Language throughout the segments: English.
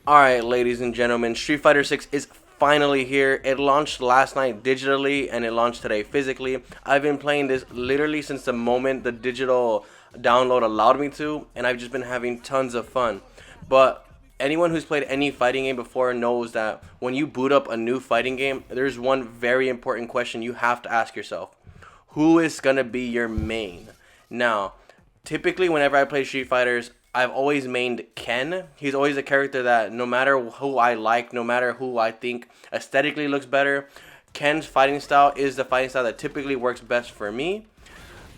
Alright, ladies and gentlemen, Street Fighter 6 is finally here. It launched last night digitally and it launched today physically. I've been playing this literally since the moment the digital download allowed me to, and I've just been having tons of fun. But anyone who's played any fighting game before knows that when you boot up a new fighting game, there's one very important question you have to ask yourself. Who is gonna be your main? Now, typically whenever I play Street Fighters, I've always mained Ken. He's always a character that no matter who I like, no matter who I think aesthetically looks better, Ken's fighting style is the fighting style that typically works best for me.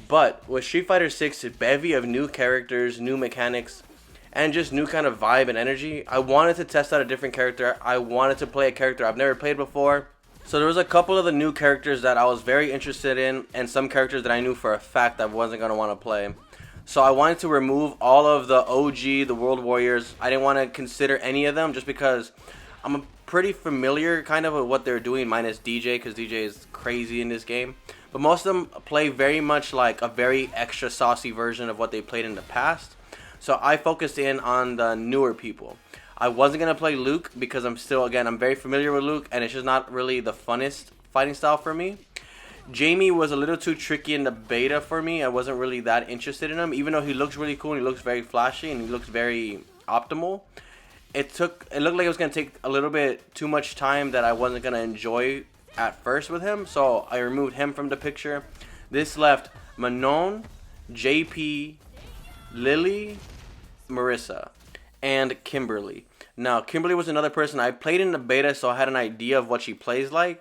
But with Street Fighter 6, a bevy of new characters, new mechanics, and just new kind of vibe and energy, I wanted to test out a different character. I wanted to play a character I've never played before. So there was a couple of the new characters that I was very interested in, and some characters that I knew for a fact I wasn't gonna want to play. So I wanted to remove all of the OG, the World Warriors. I didn't want to consider any of them just because I'm pretty familiar kind of with what they're doing, minus DJ, because DJ is crazy in this game. But most of them play very much like a very extra saucy version of what they played in the past. So I focused in on the newer people. I wasn't gonna play Luke because I'm very familiar with Luke, and it's just not really the funnest fighting style for me. Jamie was a little too tricky in the beta for me. I wasn't really that interested in him, even though he looks really cool and he looks very flashy and he looks very optimal. It looked like it was gonna take a little bit too much time that I wasn't gonna enjoy at first with him, so I removed him from the picture. This left Manon, JP, Lily, Marissa, and Kimberly. Now, Kimberly was another person I played in the beta, so I had an idea of what she plays like.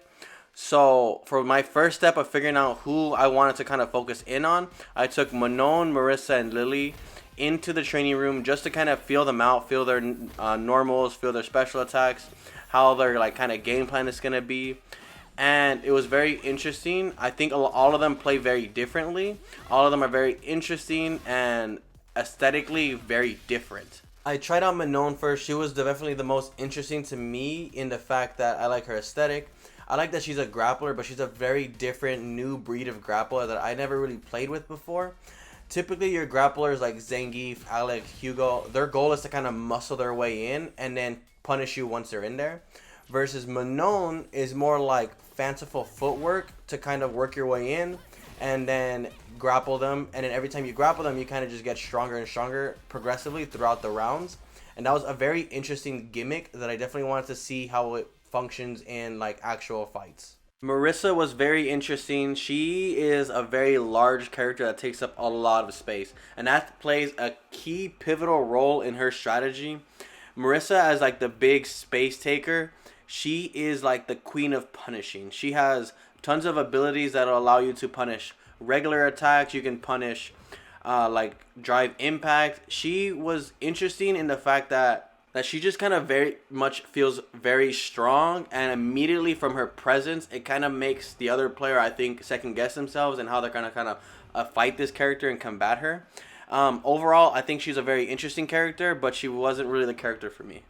So, for my first step of figuring out who I wanted to kind of focus in on, I took Manon, Marissa, and Lily into the training room just to kind of feel them out, feel their normals, feel their special attacks, how their like kind of game plan is gonna be. And it was very interesting. I think all of them play very differently. All of them are very interesting and aesthetically very different. I tried out Manon first. She was definitely the most interesting to me in the fact that I like her aesthetic. I like that she's a grappler, but she's a very different new breed of grappler that I never really played with before. Typically, your grapplers like Zangief, Alex, Hugo, their goal is to kind of muscle their way in and then punish you once they're in there. Versus Manon is more like fanciful footwork to kind of work your way in and then grapple them. And then every time you grapple them, you kind of just get stronger and stronger progressively throughout the rounds. And that was a very interesting gimmick that I definitely wanted to see how it functions in like actual fights. Marissa was very interesting. She is a very large character that takes up a lot of space, and that plays a key pivotal role in her strategy. Marissa, as like the big space taker, she is like the queen of punishing. She has tons of abilities that will allow you to punish regular attacks. You can punish like drive impact. She was interesting in the fact that she just kind of very much feels very strong, and immediately from her presence it kind of makes the other player, I think, second guess themselves and how they're gonna kind of fight this character and combat her. Overall, I think she's a very interesting character, but she wasn't really the character for me.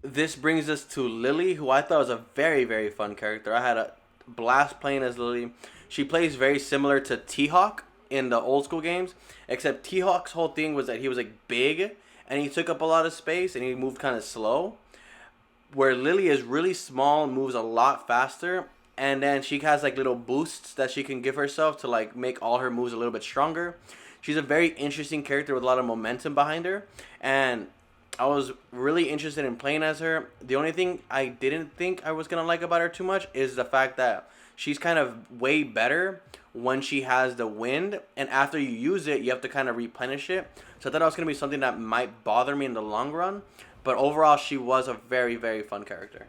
This brings us to Lily, who I thought was a very, very fun character. I had a blast playing as Lily. She plays very similar to T-Hawk in the old school games, except T-Hawk's whole thing was that he was like big and he took up a lot of space and he moved kind of slow. Where Lily is really small, moves a lot faster, and then she has like little boosts that she can give herself to like make all her moves a little bit stronger. She's a very interesting character with a lot of momentum behind her, and I was really interested in playing as her. The only thing I didn't think I was gonna like about her too much is the fact that she's kind of way better when she has the wind, and after you use it, you have to kind of replenish it. So I thought that was gonna be something that might bother me in the long run. But overall, she was a very, very fun character.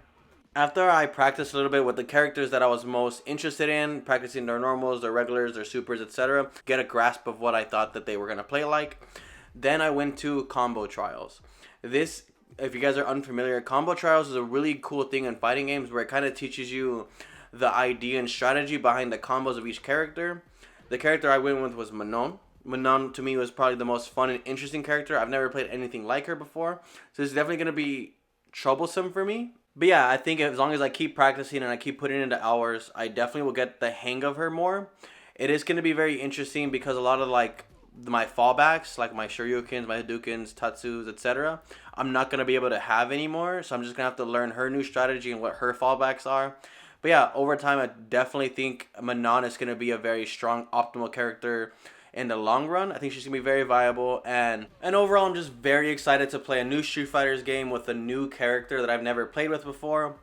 After I practiced a little bit with the characters that I was most interested in, practicing their normals, their regulars, their supers, etc., get a grasp of what I thought that they were going to play like, then I went to combo trials. This, if you guys are unfamiliar, combo trials is a really cool thing in fighting games where it kind of teaches you the idea and strategy behind the combos of each character. The character I went with was Manon. Manon to me was probably the most fun and interesting character. I've never played anything like her before, so it's definitely going to be troublesome for me. But yeah, I think as long as I keep practicing and I keep putting into hours, I definitely will get the hang of her more. It is going to be very interesting because a lot of like my fallbacks, like my Shoryukens, my Hadoukens, Tatsus, etc., I'm not going to be able to have anymore. So I'm just going to have to learn her new strategy and what her fallbacks are. But yeah, over time, I definitely think Manon is going to be a very strong, optimal character in the long run. I think she's going to be very viable. And overall, I'm just very excited to play a new Street Fighters game with a new character that I've never played with before.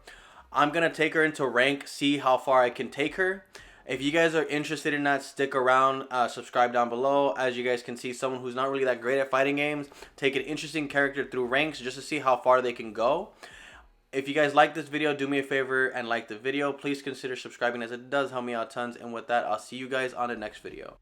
I'm going to take her into rank, see how far I can take her. If you guys are interested in that, stick around, subscribe down below. As you guys can see, someone who's not really that great at fighting games, take an interesting character through ranks just to see how far they can go. If you guys like this video, do me a favor and like the video. Please consider subscribing as it does help me out tons. And with that, I'll see you guys on the next video.